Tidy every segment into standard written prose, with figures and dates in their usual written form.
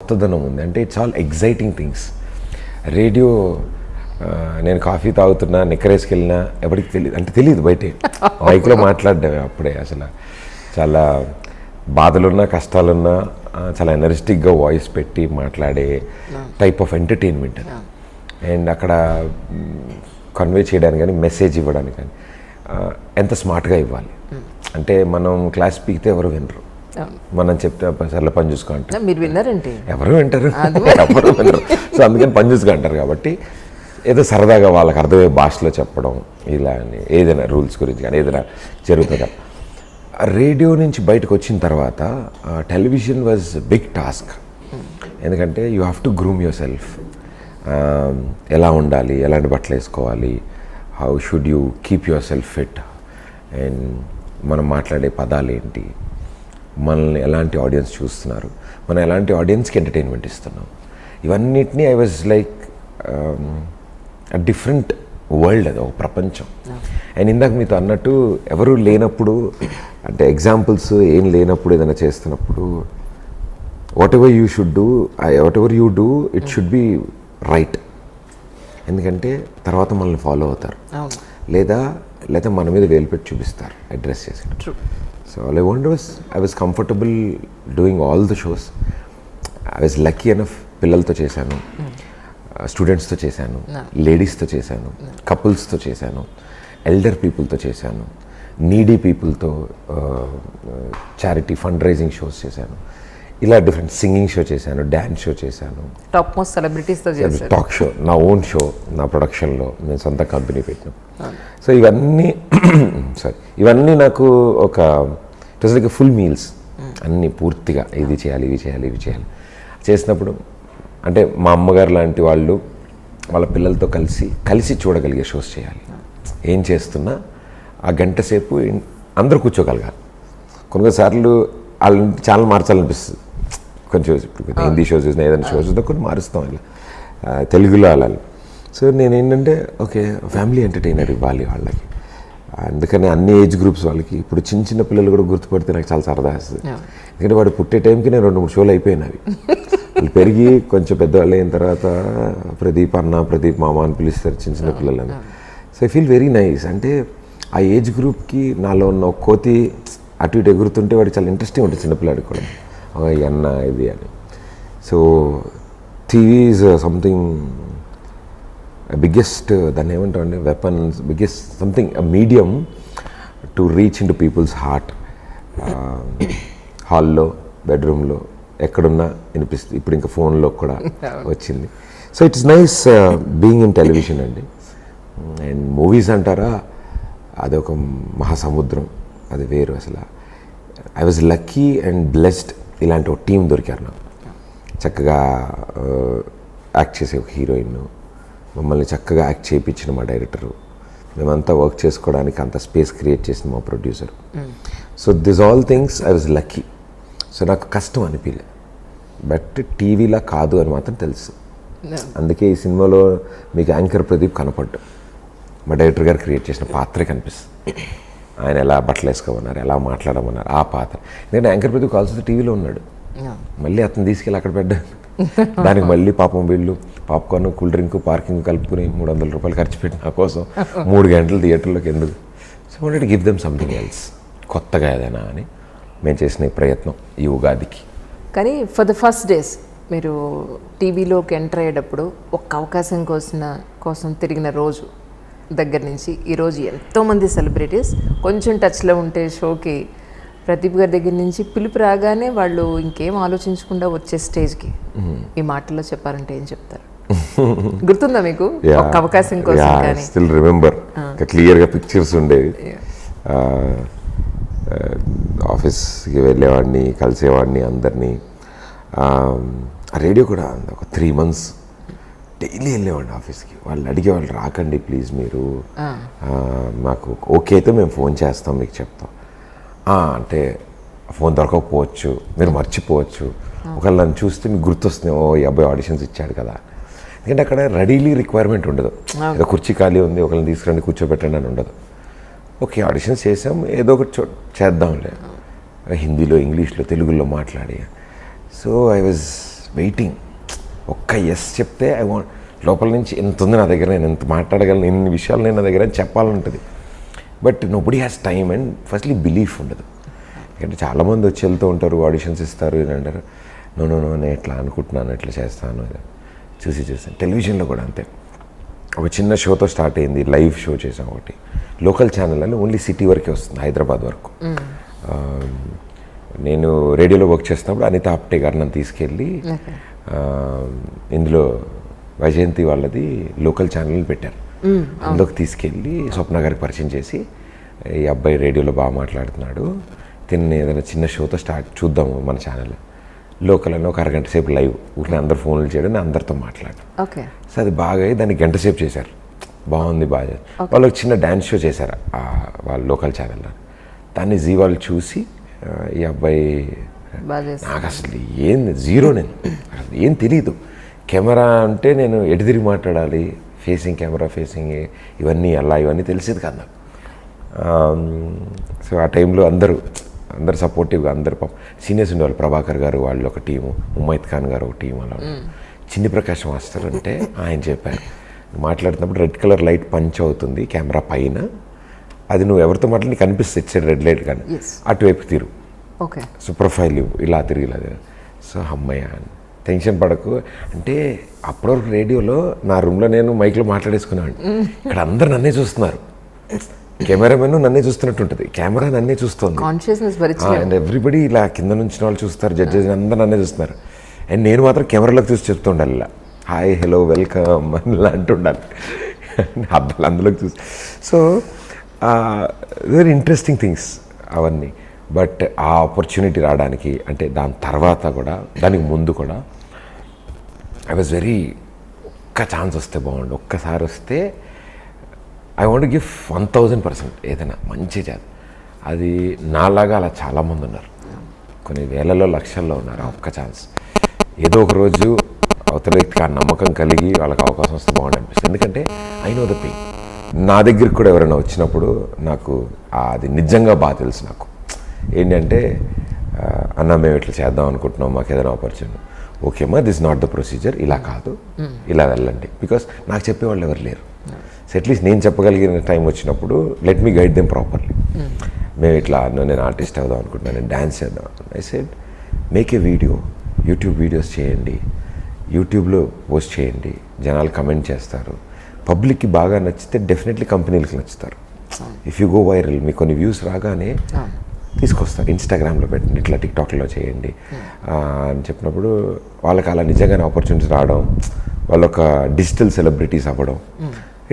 కొత్తదనం ఉంది. అంటే it's all exciting things. Radio నేను కాఫీ తాగుతున్నా, నిక్కరేసుకెళ్ళినా ఎవరికి తెలియదు, అంటే తెలియదు బయటే మైక్లో మాట్లాడడం. అప్పుడే అసలు చాలా బాధలున్నా కష్టాలున్నా చాలా ఎనర్జెటిక్గా వాయిస్ పెట్టి మాట్లాడే టైప్ ఆఫ్ ఎంటర్టైన్మెంట్ అది. అండ్ అక్కడ కన్వే చేయడానికి కానీ మెసేజ్ ఇవ్వడానికి కానీ ఎంత స్మార్ట్గా ఇవ్వాలి. అంటే మనం క్లాస్ పీకితే ఎవరు వినరు, మనం చెప్తే సర్లే పని చూసుకో అంటారు. మీరు విన్నారంటే ఎవరు వింటారు, ఎవరు వినరు. సో అందుకని పని చూసుకో అంటారు. కాబట్టి ఏదో సరదాగా వాళ్ళకి అర్థమయ్యే భాషలో చెప్పడం, ఇలా అని ఏదైనా రూల్స్ గురించి కానీ ఏదైనా జరుగుతుందా. రేడియో నుంచి బయటకు వచ్చిన తర్వాత టెలివిజన్ వాజ్ బిగ్ టాస్క్. ఎందుకంటే you have to groom your self. ఎలా ఉండాలి, ఎలాంటి బట్టలు వేసుకోవాలి, how should you keep your self fit, and మనం మాట్లాడే పదాలు ఏంటి, మనల్ని ఎలాంటి ఆడియన్స్ చూస్తున్నారు, మనం ఎలాంటి ఆడియన్స్కి ఎంటర్టైన్మెంట్ ఇస్తున్నాం, ఇవన్నిటినీ I was like different world. అది ఒక ప్రపంచం. అండ్ ఇందాక మీతో అన్నట్టు ఎవరు లేనప్పుడు, అంటే ఎగ్జాంపుల్స్ ఏం లేనప్పుడు ఏదైనా చేస్తున్నప్పుడు what ever you should do, what ever you do it should be right. ఎందుకంటే తర్వాత మనల్ని ఫాలో అవుతారు, లేదా మన మీద వేలు పెట్టి చూపిస్తారు అడ్రస్ చేసి. So all I want was I was comfortable doing all the shows. I was lucky enough. పిల్లలతో చేశాను, స్టూడెంట్స్తో చేశాను, లేడీస్తో చేశాను, కపుల్స్తో చేశాను, ఎల్డర్ పీపుల్తో చేశాను, నీడీ పీపుల్తో చారిటీ ఫండ్ రైజింగ్ షోస్ చేశాను. ఇలా డిఫరెంట్ సింగింగ్ షో చేశాను, డ్యాన్స్ షో చేశాను, టాప్ మోస్ట్ సెలబ్రిటీస్తో చేశాను, టాక్ షో, నా ఓన్ షో, నా ప్రొడక్షన్లో నేను సొంత కంపెనీ పెట్టాను. సో ఇవన్నీ ఇవన్నీ నాకు ఒక it was like full meals. అన్నీ పూర్తిగా ఇది చేయాలి, ఇవి చేయాలి, ఇవి చేయాలి చేసినప్పుడు, అంటే మా అమ్మగారు లాంటి వాళ్ళు వాళ్ళ పిల్లలతో కలిసి చూడగలిగే షోస్ చేయాలి. ఏం చేస్తున్నా ఆ గంట సేపు అందరూ కూర్చోగలగాలి. కొన్నిసార్లు వాళ్ళని ఛానల్ మార్చాలనిపిస్తుంది. కొంచెం హిందీ షోస్ చూసినా ఏదైనా షోస్ చూసినా కొన్ని మారుస్తాం ఇలా తెలుగులో అలా. సో నేను ఏంటంటే ఓకే ఫ్యామిలీ ఎంటర్టైనర్ ఇవ్వాలి వాళ్ళకి. అందుకని అన్ని ఏజ్ గ్రూప్స్ వాళ్ళకి. ఇప్పుడు చిన్న పిల్లలు కూడా గుర్తుపడితే నాకు చాలా సరదా వస్తుంది. ఎందుకంటే వాడు పుట్టే టైంకి నేను 2-3 షోలు అయిపోయినవి. వాళ్ళు పెరిగి కొంచెం పెద్దవాళ్ళు అయిన తర్వాత ప్రదీప్ అన్న, ప్రదీప్ మామ అని పిలుస్తారు చిన్న పిల్లలని. So I feel very nice. అంటే ఆ ఏజ్ గ్రూప్కి నాలో ఉన్న ఒక కోతి అటు ఇటు ఎగురుతుంటే వాడికి చాలా ఇంట్రెస్టింగ్ ఉంటుంది చిన్నపిల్లాడికి కూడా, అన్న ఇది అని. So TV is something biggest, దాన్ని ఏమంటామండి, weapons, biggest something medium to reach in to people's heart. హాల్లో, బెడ్రూమ్లో, ఎక్కడున్నా వినిపిస్తుంది. ఇప్పుడు ఇంకా ఫోన్లో కూడా వచ్చింది. So it's nice being in television అండి. అండ్ మూవీస్ అంటారా, అదొక మహాసముద్రం, అది వేరు అసలు. I was lucky and blessed. ఇలాంటి ఒక టీం దొరికారు నాకు. చక్కగా యాక్ట్ చేసే ఒక హీరోయిన్, మమ్మల్ని చక్కగా యాక్ట్ చేయించిన మా డైరెక్టరు, మేమంతా వర్క్ చేసుకోవడానికి అంత స్పేస్ క్రియేట్ చేసిన మా producer. So this all things I was lucky. So నాకు కష్టం అనిపించలేదు, బట్ టీవీలా కాదు అని మాత్రం తెలుసు. అందుకే ఈ సినిమాలో మీకు యాంకర్ ప్రదీప్ కనపడ్డు, మా డైరెక్టర్ గారు క్రియేట్ చేసిన పాత్రే కనిపిస్తుంది. ఆయన ఎలా బట్టలు వేసుకోమన్నారు, ఎలా మాట్లాడమన్నారు, ఆ పాత్ర. ఎందుకంటే యాంకర్ ప్రదీప్ కావాల్సి టీవీలో ఉన్నాడు, మళ్ళీ అతను తీసుకెళ్ళి అక్కడ పెట్టాను. దానికి మళ్ళీ పాపం వీళ్ళు పాప్కార్న్, కూల్ డ్రింక్, పార్కింగ్ కలుపుకుని 300 రూపాయలు ఖర్చు పెట్టి నా కోసం 3 గంటలు థియేటర్లోకి ఎందుకు. So wanted to give them something else, కొత్తగా ఏదైనా అని మేము చేసిన ఈ ప్రయత్నం ఈ ఉగాదికి. కానీ ఫర్ ద ఫస్ట్ డేస్ మీరు టీవీలోకి ఎంటర్ అయ్యేటప్పుడు ఒక్క అవకాశం కోసం తిరిగిన రోజు దగ్గర నుంచి ఈరోజు ఎంతోమంది సెలబ్రిటీస్ కొంచెం టచ్లో ఉంటే షోకి ప్రదీప్ గారి దగ్గర నుంచి పిలుపు రాగానే వాళ్ళు ఇంకేం ఆలోచించకుండా వచ్చే స్టేజ్కి ఈ మాటల్లో చెప్పారంటే ఏం చెప్తారు? గుర్తుందా మీకు ఒక్క అవకాశం కోసం? కానీ స్టిల్ రిమెంబర్, క్లియర్గా పిక్చర్స్ ఉండేవి. ఆఫీస్కి వెళ్ళేవాడిని, కలిసేవాడిని అందరినీ. రేడియో కూడా ఒక 3 months డైలీ వెళ్ళేవాడిని ఆఫీస్కి. వాళ్ళు అడిగేవాళ్ళు, రాకండి ప్లీజ్ మీరు, మాకు ఓకే అయితే మేము ఫోన్ చేస్తాం, మీకు చెప్తాం. అంటే ఫోన్ దొరకకపోవచ్చు, మీరు మర్చిపోవచ్చు, ఒకవేళ నన్ను చూస్తే మీకు గుర్తొస్తుంది, ఓ ఈ అబ్బాయి ఆడిషన్స్ ఇచ్చాడు కదా. ఎందుకంటే అక్కడ రెడీలీ రిక్వైర్మెంట్ ఉండదు, ఏదో కుర్చీ ఖాళీ ఉంది ఒకళ్ళని తీసుకురండి కూర్చోబెట్టండి అని ఉండదు. ఓకే ఆడిషన్స్ చేసాం, ఏదో ఒకటి చేద్దాంలే, హిందీలో, ఇంగ్లీష్లో, తెలుగులో మాట్లాడి. So I was waiting. ఒక్క ఎస్ చెప్తే ఐ వాంట్, లోపల నుంచి ఎంత ఉంది నా దగ్గర, నేను ఎంత మాట్లాడగలను, ఎన్ని విషయాలు నేను నా దగ్గర అని చెప్పాలంటుంది. But nobody has time and firstly belief ఉండదు. ఎందుకంటే చాలామంది వచ్చి వెళ్తూ ఉంటారు, ఆడిషన్స్ ఇస్తారు, ఇది అంటారు. నో నేను ఇట్లా అనుకుంటున్నాను, ఇట్లా చేస్తాను. చూసి టెలివిజన్లో కూడా అంతే. ఒక చిన్న షోతో స్టార్ట్ అయింది, లైవ్ షో చేసాం ఒకటి, లోకల్ ఛానల్ అని, ఓన్లీ సిటీ వరకే వస్తుంది, హైదరాబాద్ వరకు. నేను రేడియోలో వర్క్ చేస్తున్నప్పుడు అనిత ఆప్టే గారు నన్ను తీసుకెళ్ళి ఇందులో వైజయంతి వాళ్ళది లోకల్ ఛానల్ పెట్టారు. అందులోకి తీసుకెళ్ళి స్వప్న గారికి పరిచయం చేసి, ఈ అబ్బాయి రేడియోలో బాగా మాట్లాడుతున్నాడు, తిని ఏదైనా చిన్న షోతో స్టార్ట్ చూద్దాము మన ఛానల్, లోకల్ అని ఒక అరగంట సేపు లైవ్, ఊరిని అందరు ఫోన్లు చేయడం, నేను అందరితో మాట్లాడు. సో అది బాగా దాన్ని గంట సేపు చేశారు, బాగుంది బాగా. వాళ్ళు చిన్న డ్యాన్స్ షో చేశారు వాళ్ళ లోకల్ ఛానల్లో. దాన్ని జీ వాళ్ళు చూసి ఈ అబ్బాయి, నాకు అసలు ఏంది జీరో, నేను అసలు ఏం తెలియదు. కెమెరా అంటే నేను ఎటు తిరిగి మాట్లాడాలి, ఫేసింగ్ కెమెరా, ఫేసింగ్ ఇవన్నీ ఇవన్నీ తెలిసేది కాదు నాకు. సో ఆ టైంలో అందరూ సపోర్టివ్గా, అందరు సీనియర్స్ ఉండేవాళ్ళు, ప్రభాకర్ గారు వాళ్ళు ఒక టీము, ముమైత్ ఖాన్ గారు ఒక టీం, అలా చిన్ని ప్రకాష్ మాస్టర్ అంటే ఆయన చెప్పారు, మాట్లాడుతున్నప్పుడు రెడ్ కలర్ లైట్ పంచ్ అవుతుంది కెమెరా పైన, అది నువ్వు ఎవరితో మాట్లాడి నీకు కనిపిస్తుంది ఇటు సైడ్ రెడ్ లైట్, కానీ అటువైపు తిరుగు, సో ప్రొఫైల్ ఇలా తిరిగి ఇలా. సో అమ్మయ్య టెన్షన్ పడకు అంటే, అప్పటివరకు రేడియోలో నా రూమ్లో నేను మైక్లో మాట్లాడేసుకున్నాను, ఇక్కడ అందరు నన్నే చూస్తున్నారు, కెమెరామెన్ నన్నే చూస్తున్నట్టు ఉంటుంది, కెమెరా నన్నే చూస్తుంది, అండ్ ఎవ్రీబడి ఇలా కింద నుంచి వాళ్ళు చూస్తారు, జడ్జెస్ అందరు నన్నే చూస్తున్నారు, అండ్ నేను మాత్రం కెమెరాలోకి చూసి చెప్తుండాలి ఇలా, హాయ్ హలో వెల్కమ్ అని ఇలా అంటుండాలి, అబ్బాయిలు అందులోకి చూసి. సో వెరీ ఇంట్రెస్టింగ్ థింగ్స్ అవన్నీ. బట్ ఆ ఆపర్చునిటీ రావడానికి, అంటే దాని తర్వాత కూడా, దానికి ముందు కూడా ఐ వాజ్ వెరీ, ఒక్క ఛాన్స్ వస్తే బాగుండు, ఒక్కసారి వస్తే ఐ వాంట్ గివ్ 1000%, ఏదైనా మంచి చేద్దాం. అది నాలాగా అలా చాలామంది ఉన్నారు, కొన్ని వేలలో లక్షల్లో ఉన్నారు. ఆ ఒక్క ఛాన్స్ ఏదో ఒక రోజు అవతల వ్యక్తికి ఆ నమ్మకం కలిగి వాళ్ళకి అవకాశం వస్తే బాగుండు అనిపిస్తుంది. ఎందుకంటే ఐ నో ద పెయిన్. నా దగ్గరికి కూడా ఎవరైనా వచ్చినప్పుడు నాకు అది నిజంగా బాగా తెలుసు. నాకు ఏంటంటే, అన్న మేము ఇట్లా చేద్దాం అనుకుంటున్నాం, మాకు ఏదైనా ఆపర్చునిటీ, ఓకేమ్మా దిస్ నాట్ ద ప్రొసీజర్, ఇలా కాదు, ఇలా వెళ్ళండి. బికాస్ నాకు చెప్పేవాళ్ళు ఎవరు లేరు. సో అట్లీస్ట్ నేను చెప్పగలిగిన టైం వచ్చినప్పుడు let me guide them properly. మేము ఇట్లా, నేను ఆర్టిస్ట్ అవుదాం అనుకుంటున్నాను, నేను డ్యాన్స్ చేద్దాం. I said make a video, YouTube videos చేయండి, యూట్యూబ్లో పోస్ట్ చేయండి, జనాలు కమెంట్ చేస్తారు, పబ్లిక్కి బాగా నచ్చితే డెఫినెట్లీ కంపెనీలకు నచ్చుతారు. ఇఫ్ యూ గో వైరల్, మీకు కొన్ని వ్యూస్ రాగానే తీసుకొస్తారు, ఇన్స్టాగ్రామ్లో పెట్టండి, ఇట్లా టిక్టాక్లో చేయండి అని చెప్పినప్పుడు వాళ్ళకి అలా నిజంగానే ఆపర్చునిటీస్ రావడం, వాళ్ళు ఒక డిజిటల్ సెలబ్రిటీస్ అవ్వడం,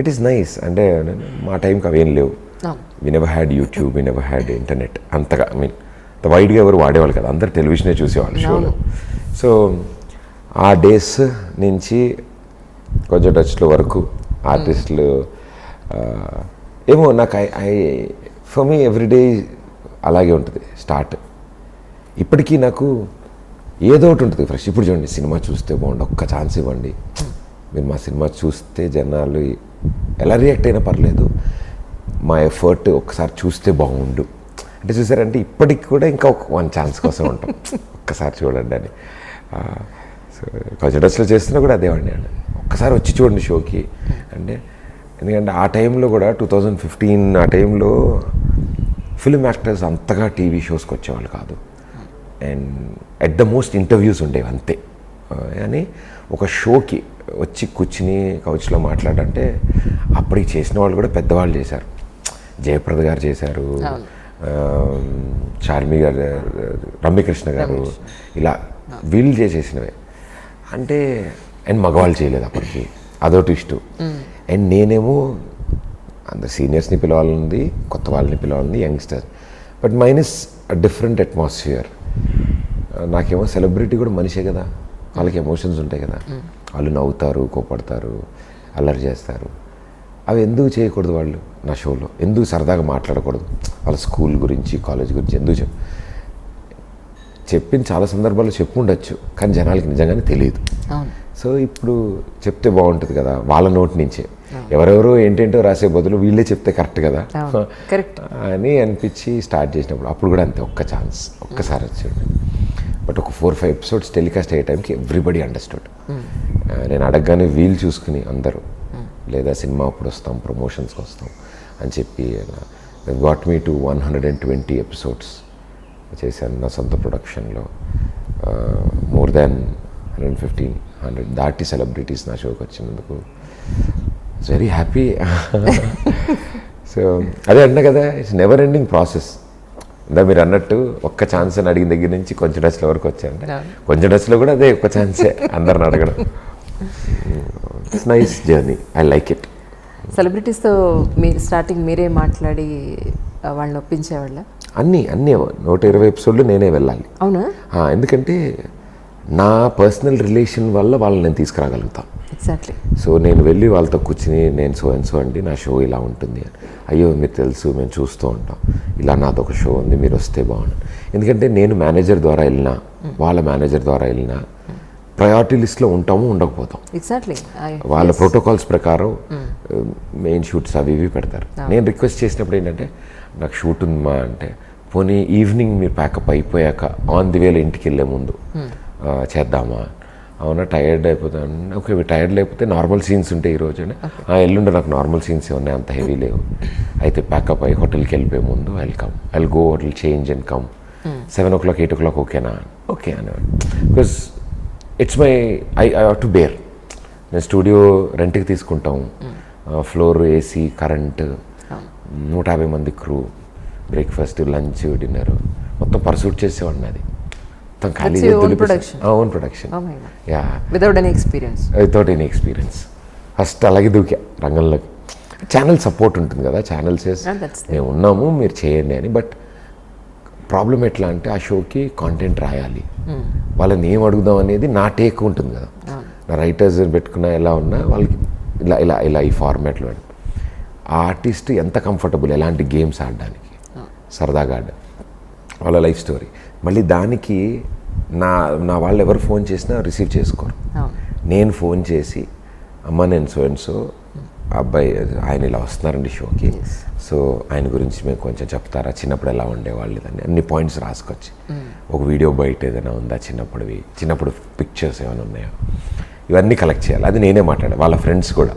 ఇట్ ఈస్ నైస్. అంటే మా టైంకి అవేం లేవు. We never had YouTube, we never had internet అంతగా, ఐ మీన్ వైడ్గా ఎవరు వాడేవాళ్ళు కదా, అందరు టెలివిజనే చూసేవాళ్ళు షోలో. సో ఆ డేస్ నుంచి కొంచెం టచ్లో వరకు ఆర్టిస్టులు ఏమో నాకు ఫర్ మీ ఎవ్రీడే అలాగే ఉంటుంది స్టార్ట్. ఇప్పటికీ నాకు ఏదో ఒకటి ఉంటుంది ఫ్రెష్. ఇప్పుడు చూడండి, సినిమా చూస్తే బాగుండు, ఒక్క ఛాన్స్ ఇవ్వండి, మీరు మా సినిమా చూస్తే జనాలు ఎలా రియాక్ట్ అయినా పర్లేదు, మా ఎఫర్ట్ ఒక్కసారి చూస్తే బాగుండు అంటే చూసారంటే ఇప్పటికి కూడా ఇంకా ఒక 1 ఛాన్స్ కోసం ఉంటాం, ఒక్కసారి చూడండి అని. సో కొంచెం టచ్లో చేస్తున్నా కూడా అదేవండి అండి, ఒక్కసారి వచ్చి చూడండి షోకి అంటే. ఎందుకంటే ఆ టైంలో కూడా 2015 ఆ టైంలో ఫిల్మ్ యాక్టర్స్ అంతగా టీవీ షోస్కి వచ్చేవాళ్ళు కాదు, and at the most interviews ఉండేవి అంతే. అని ఒక షోకి వచ్చి కూర్చుని కౌచ్లో మాట్లాడంటే అప్పటికి చేసిన వాళ్ళు కూడా పెద్దవాళ్ళు చేశారు. జయప్రద గారు చేశారు, చార్మి గారు, రమ్యకృష్ణ గారు, ఇలా వీళ్ళు చేసేసినవే అంటే. అండ్ మగవాళ్ళు చేయలేదు అప్పటికి, అదొకటి ఇష్టం. అండ్ నేనేమో అందరు సీనియర్స్ని పిలవాలనుంది, కొత్త వాళ్ళని పిలవాలనుంది, youngster. But mine is a different atmosphere. నాకేమో సెలబ్రిటీ కూడా మనిషే కదా, వాళ్ళకి ఎమోషన్స్ ఉంటాయి కదా, వాళ్ళు నవ్వుతారు, కోపడతారు, అల్లరి చేస్తారు. అవి ఎందుకు చేయకూడదు వాళ్ళు నా షోలో? ఎందుకు సరదాగా మాట్లాడకూడదు? వాళ్ళ స్కూల్ గురించి, కాలేజ్ గురించి ఎందుకు చెప్పిన చాలా సందర్భాల్లో చెప్పు ఉండొచ్చు, కానీ జనాలకి నిజంగానే తెలియదు. సో ఇప్పుడు చెప్తే బాగుంటుంది కదా వాళ్ళ నోటి నుంచే. ఎవరెవరో ఏంటేంటో రాసే బదులు వీళ్ళే చెప్తే కరెక్ట్ కదా అని అనిపించి స్టార్ట్ చేసినప్పుడు అప్పుడు కూడా అంతే, ఒక్క ఛాన్స్ ఒక్కసారి వచ్చాడు. బట్ ఒక 4-5 ఎపిసోడ్స్ టెలికాస్ట్ అయ్యే టైంకి ఎవ్రీబడి అండర్స్టూడ్. నేను అడగగానే వీలు చూసుకుని అందరూ లేదా సినిమా అప్పుడు వస్తాం, ప్రమోషన్స్కి వస్తాం అని చెప్పి గాట్ మీ టు 120 ఎపిసోడ్స్ చేశాను నా సొంత ప్రొడక్షన్లో. మోర్ దాన్ 150 దాటి సెలబ్రిటీస్ నా షోకి వచ్చినందుకు ఇట్స్ వెరీ హ్యాపీ. సో అదే అన్నా కదా, ఇట్స్ నెవర్ ఎండింగ్ ప్రాసెస్. ఇందా మీరు అన్నట్టు ఒక్క ఛాన్స్ అని అడిగిన దగ్గర నుంచి కొంచెం డచ్లో వరకు వచ్చాయంటే కొంచెం డచ్లో కూడా అదే ఒక్క ఛాన్సే అందరిని అడగడం. It's nice journey, I like it. సెలబ్రిటీస్తో మీరు స్టార్టింగ్ మీరే మాట్లాడి వాళ్ళని ఒప్పించేవాళ్ళ? అన్నీ 120 ఎపిసోడ్లు నేనే వెళ్ళాలి. అవునా? ఎందుకంటే నా పర్సనల్ రిలేషన్ వల్ల వాళ్ళని నేను తీసుకురాగలుగుతాను. ఎగ్జాక్ట్లీ. సో నేను వెళ్ళి వాళ్ళతో కూర్చుని నేను సో అండ్ సో అండి నా షో ఇలా ఉంటుంది అని, అయ్యో మీరు తెలుసు మేము చూస్తూ ఉంటాం, ఇలా నాదొక షో ఉంది మీరు వస్తే బాగుండు. ఎందుకంటే నేను మేనేజర్ ద్వారా వెళ్ళినా వాళ్ళ మేనేజర్ ద్వారా వెళ్ళినా ప్రయారిటీ లిస్ట్లో ఉంటాము, ఉండకపోతాం. ఎగ్జాక్ట్లీ. వాళ్ళ ప్రోటోకాల్స్ ప్రకారం మెయిన్ షూట్స్ అవి ఇవి పెడతారు. నేను రిక్వెస్ట్ చేసినప్పుడు ఏంటంటే నాకు షూట్ ఉందమ్మా అంటే, పోనీ ఈవినింగ్ మీరు ప్యాకప్ అయిపోయాక ఆన్ ది వేలో ఇంటికి వెళ్ళే ముందు చేద్దామా? అవునా, టైర్డ్ అయిపోతాను. ఓకే, టైర్డ్ లేకపోతే నార్మల్ సీన్స్ ఉంటాయి ఈరోజు అని, ఎల్లుండి నాకు నార్మల్ సీన్స్ ఉన్నాయి, అంత హెవీ లేవు. అయితే ప్యాకప్ అయ్యి హోటల్కి వెళ్ళిపోయే ముందు I'll go hotel change and come 7 o'clock 8 o'clock ఓకేనా? ఓకే అనేవాడు. Because it's my I have to bear. నేను స్టూడియో రెంట్కి తీసుకుంటాం, ఫ్లోర్ ఏసీ, కరెంట్, 150 మంది క్రూ, బ్రేక్ఫాస్ట్ లంచ్ డిన్నర్ మొత్తం పర్సూట్ చేసేవాడిని. అది మొత్తం ఖాళీ own production. Yeah, without any experience first అలాగే దూకా రంగంలోకి. ఛానల్ సపోర్ట్ ఉంటుంది కదా, ఛానల్ సేస్ మేము ఉన్నాము మీరు చేయండి అని. బట్ ప్రాబ్లం ఎట్లా అంటే ఆ షోకి కాంటెంట్ రాయాలి, వాళ్ళని ఏం అడుగుదాం అనేది నా టేక్ ఉంటుంది కదా. నా రైటర్స్ పెట్టుకున్నా ఎలా ఉన్నా వాళ్ళకి ఇలా ఇలా ఇలా ఈ ఫార్మాట్లో ఆ ఆర్టిస్ట్ ఎంత కంఫర్టబుల్ ఎలాంటి గేమ్స్ ఆడడానికి, సరదాగా ఆడడం, వాళ్ళ లైఫ్ స్టోరీ. మళ్ళీ దానికి నా వాళ్ళు ఎవరు ఫోన్ చేసినా రిసీవ్ చేసుకోరు. నేను ఫోన్ చేసి అమ్మ నేను సో అండ్ సో అబ్బాయి ఆయన ఇలా వస్తున్నారండి షోకి, సో ఆయన గురించి మేము కొంచెం చెప్తారా, చిన్నప్పుడు ఎలా ఉండేవాళ్ళు అని అన్ని పాయింట్స్ రాసుకొచ్చి, ఒక వీడియో బయట ఏదైనా ఉందా చిన్నప్పుడు పిక్చర్స్ ఏమైనా ఉన్నాయో ఇవన్నీ కలెక్ట్ చేయాలి. అది నేనే మాట్లాడాను, వాళ్ళ ఫ్రెండ్స్ కూడా